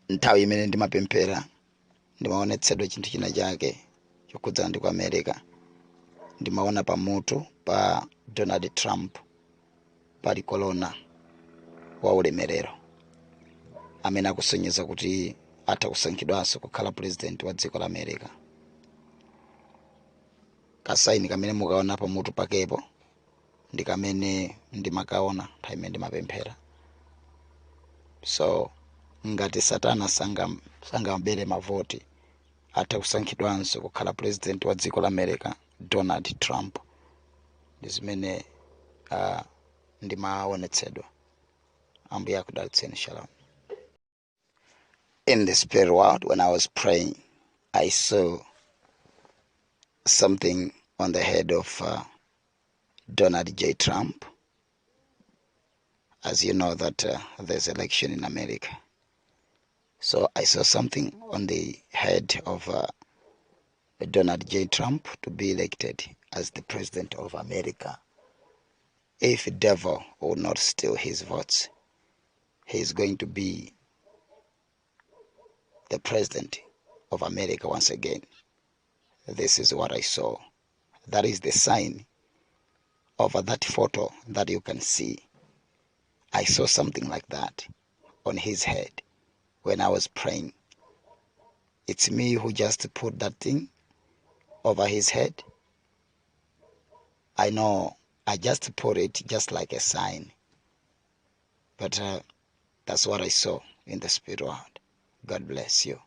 nthawi imene ndimapemphera ndimaonetsedwa chinthu china chake chokhudzana ndi ku America. Ndimaona pamutu pa Donald Trump pali kolona wa ulemerero amene akusonyeza kuti atha kusankhidwanso kukhala president wa dziko la America. Kasaini kamene mukaona pamutu pakepo ndi kamene ndimakaona nthawi imene ndimapemphera. So ngati Satana sangabere mavoti atha kusankhidwanso kukhala president wa dziko la America Donald Trump. Ndi zimene ndimaonetsedwa. Ambuye akudalitseni. Shalom. In the spirit world, when I was praying, I saw something on the head of Donald J. Trump. As you know that there's election in America. So I saw something on the head of Donald J. Trump to be elected as the president of America. If the devil will not steal his votes, he is going to be the president of America once again. This is what I saw. That is the sign over that photo that you can see. I saw something like that on his head when I was praying. It's me who just put that thing over his head. I know I just put it just like a sign. But that's what I saw in the spirit world. God bless you.